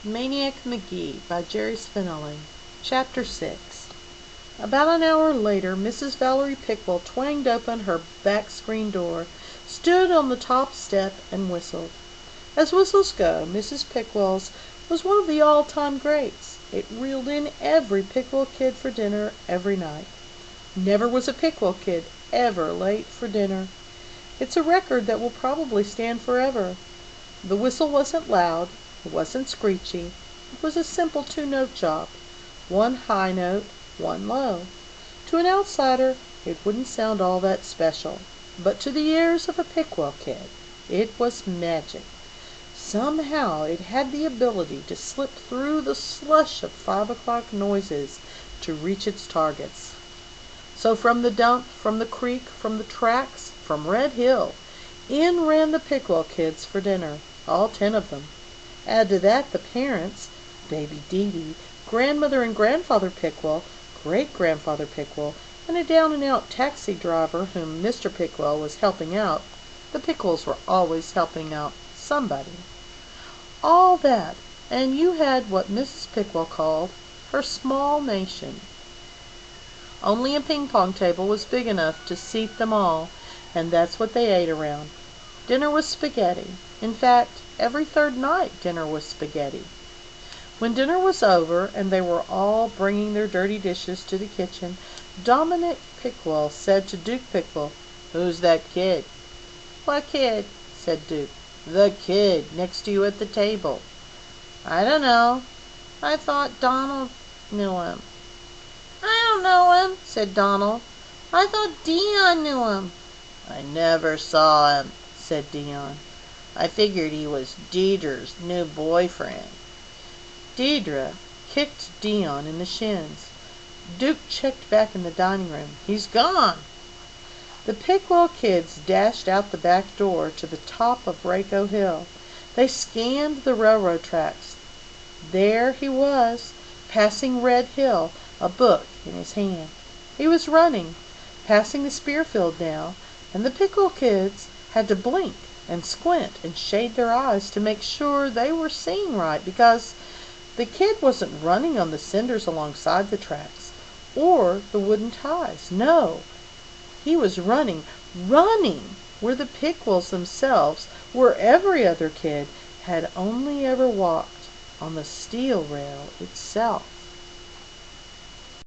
Maniac Magee by Spinellie. Chapter 6. About an hour later, Mrs. Valerie Pickle twanged open her back screen door, stood on the top step, and whistled. As whistles go, Mrs. Pickle's was one of the all-time greats. It reeled in every Pickle kid for dinner every night. Never was a Pickle kid ever late for dinner. It's a record that will probably stand forever. The whistle wasn't loud, it wasn't screechy, it was a simple two-note job. One high note, one low. To an outsider, it wouldn't sound all that special, but to the ears of a Pickle kid, it was magic. Somehow it had the ability to slip through the slush of 5 o'clock noises to reach its targets. So from the dump, from the creek, from the tracks, from Red Hill, in ran the Pickle kids for dinner, all 10 of them. Add to that the parents, baby Dee Dee, grandmother and grandfather Pickle, great-grandfather Pickle, and a down-and-out taxi driver whom Mr. Pickle was helping out. The Pickles were always helping out somebody. All that, and you had what Mrs. Pickle called her small nation. Only a ping-pong table was big enough to seat them all, and that's what they ate around. Dinner was spaghetti. In fact, every third night dinner was spaghetti. When dinner was over, and they were all bringing their dirty dishes to the kitchen, Dominic Pickle said to Duke Pickle, "Who's that kid?" "What kid?" said Duke. "The kid next to you at the table." "I don't know. I thought Donald knew him." "I don't know him," said Donald. "I thought Dion knew him." "I never saw him," said Dion. "I figured he was Deidre's new boyfriend." Deidre kicked Dion in the shins. Duke checked back in the dining room. "He's gone." The Pickle kids dashed out the back door to the top of Raco Hill. They scanned the railroad tracks. There he was, passing Red Hill, a book in his hand. He was running, passing the Spearfield now, and the Pickle kids had to blink and squint and shade their eyes to make sure they were seeing right, because the kid wasn't running on the cinders alongside the tracks, or the wooden ties. No, he was running where the Pickles themselves, where every other kid had only ever walked, on the steel rail itself.